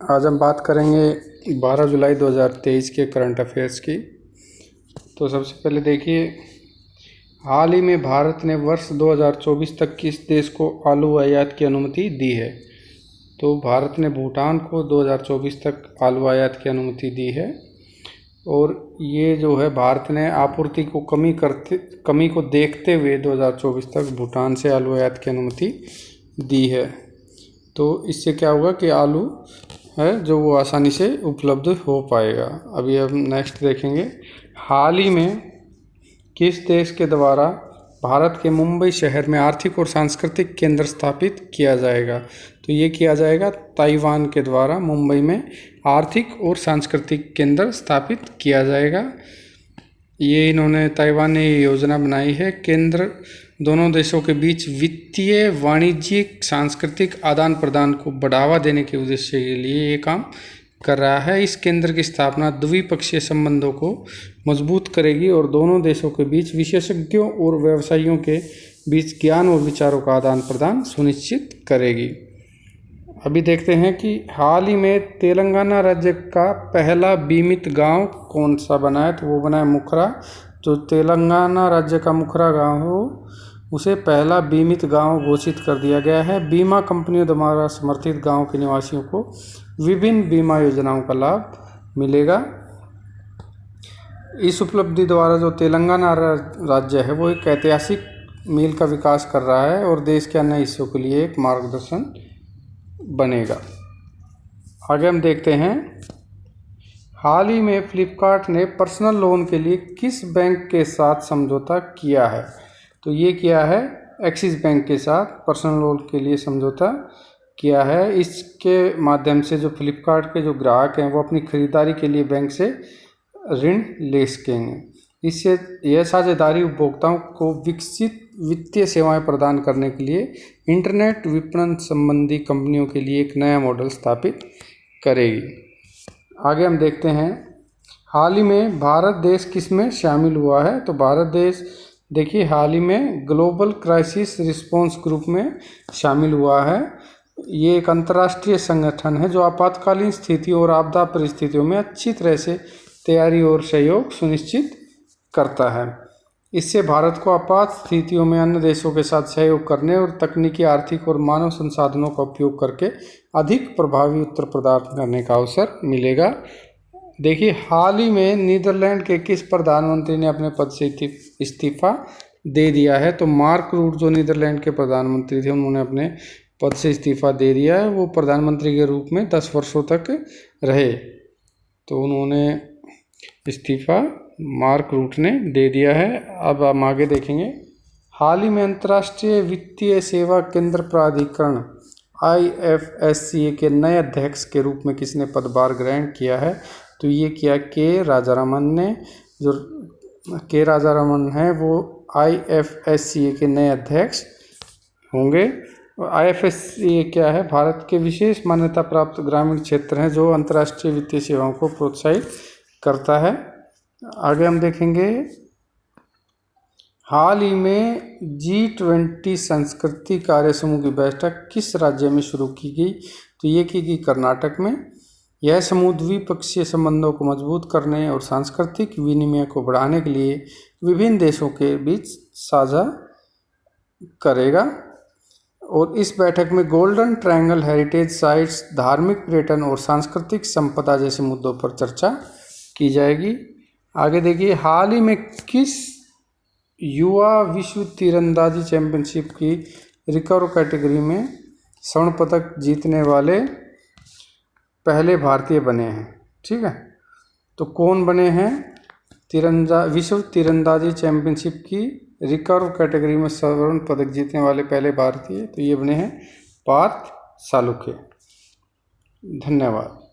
आज हम बात करेंगे 12 जुलाई 2023 के करंट अफेयर्स की। तो सबसे पहले देखिए, हाल ही में भारत ने वर्ष 2024 तक किस देश को आलू आयात की अनुमति दी है? तो भारत ने भूटान को 2024 तक आलू आयात की अनुमति दी है। और ये जो है, भारत ने आपूर्ति को कमी को देखते हुए 2024 तक भूटान से आलू आयात की अनुमति दी है। तो इससे क्या होगा कि आलू है जो वो आसानी से उपलब्ध हो पाएगा। अभी हम नेक्स्ट देखेंगे, हाल ही में किस देश के द्वारा भारत के मुंबई शहर में आर्थिक और सांस्कृतिक केंद्र स्थापित किया जाएगा? तो ये किया जाएगा ताइवान के द्वारा मुंबई में आर्थिक और सांस्कृतिक केंद्र स्थापित किया जाएगा। ये इन्होंने ताइवान ने योजना बनाई है। केंद्र दोनों देशों के बीच वित्तीय, वाणिज्यिक, सांस्कृतिक आदान प्रदान को बढ़ावा देने के उद्देश्य के लिए ये काम कर रहा है। इस केंद्र की स्थापना द्विपक्षीय संबंधों को मजबूत करेगी और दोनों देशों के बीच विशेषज्ञों और व्यवसायियों के बीच ज्ञान और विचारों का आदान प्रदान सुनिश्चित करेगी। अभी देखते हैं कि हाल ही में तेलंगाना राज्य का पहला बीमित गांव कौन सा बना है? तो वो बना है मुखरा। जो तेलंगाना राज्य का मुखरा गांव हो उसे पहला बीमित गांव घोषित कर दिया गया है। बीमा कंपनियों द्वारा समर्थित गांव के निवासियों को विभिन्न बीमा योजनाओं का लाभ मिलेगा। इस उपलब्धि द्वारा जो तेलंगाना राज्य है वो एक ऐतिहासिक मील का विकास कर रहा है और देश के अन्य हिस्सों के लिए एक मार्गदर्शन बनेगा। आगे हम देखते हैं, हाल ही में फ्लिपकार्ट ने पर्सनल लोन के लिए किस बैंक के साथ समझौता किया है? तो ये किया है एक्सिस बैंक के साथ पर्सनल लोन के लिए समझौता किया है। इसके माध्यम से जो फ्लिपकार्ट के जो ग्राहक हैं वो अपनी खरीदारी के लिए बैंक से ऋण ले सकेंगे। इससे यह साझेदारी उपभोक्ताओं को विकसित वित्तीय सेवाएं प्रदान करने के लिए इंटरनेट विपणन संबंधी कंपनियों के लिए एक नया मॉडल स्थापित करेगी। आगे हम देखते हैं, हाल ही में भारत देश किस में शामिल हुआ है? तो भारत देश देखिए हाल ही में ग्लोबल क्राइसिस रिस्पॉन्स ग्रुप में शामिल हुआ है। ये एक अंतर्राष्ट्रीय संगठन है जो आपातकालीन स्थितियों और आपदा परिस्थितियों में अच्छी तरह से तैयारी और सहयोग सुनिश्चित करता है। इससे भारत को आपात स्थितियों में अन्य देशों के साथ सहयोग करने और तकनीकी, आर्थिक और मानव संसाधनों का उपयोग करके अधिक प्रभावी उत्तर प्रदान करने का अवसर मिलेगा। देखिए, हाल ही में नीदरलैंड के किस प्रधानमंत्री ने अपने पद से इस्तीफा दे दिया है? तो मार्क रूट जो नीदरलैंड के प्रधानमंत्री थे उन्होंने अपने पद से इस्तीफा दे दिया है। वो प्रधानमंत्री के रूप में 10 वर्षों तक रहे, तो उन्होंने इस्तीफा मार्क रूट ने दे दिया है। अब हम आगे देखेंगे, हाल ही में अंतर्राष्ट्रीय वित्तीय सेवा केंद्र प्राधिकरण IFSCA के नए अध्यक्ष के रूप में किसने पदभार ग्रहण किया है? तो ये किया के राजारामन ने। जो के राजारामन है वो IFSCA के नए अध्यक्ष होंगे। IFSCA क्या है? भारत के विशेष मान्यता प्राप्त ग्रामीण क्षेत्र हैं जो अंतर्राष्ट्रीय वित्तीय सेवाओं को प्रोत्साहित करता है। आगे हम देखेंगे, हाल ही में G20 संस्कृति कार्य समूह की बैठक किस राज्य में शुरू की गई? तो ये की गई कर्नाटक में। यह समूह द्विपक्षीय संबंधों को मजबूत करने और सांस्कृतिक विनिमय को बढ़ाने के लिए विभिन्न देशों के बीच साझा करेगा। और इस बैठक में गोल्डन ट्रायंगल हेरिटेज साइट्स, धार्मिक पर्यटन और सांस्कृतिक संपदा जैसे मुद्दों पर चर्चा की जाएगी। आगे देखिए, हाल ही में किस युवा विश्व तीरंदाजी चैंपियनशिप की रिकर्व कैटेगरी में स्वर्ण पदक जीतने वाले पहले भारतीय बने हैं? ठीक है, तो कौन बने हैं? विश्व तीरंदाजी चैंपियनशिप की रिकर्व कैटेगरी में स्वर्ण पदक जीतने वाले पहले भारतीय, तो ये बने हैं पार्थ सालुखे। धन्यवाद।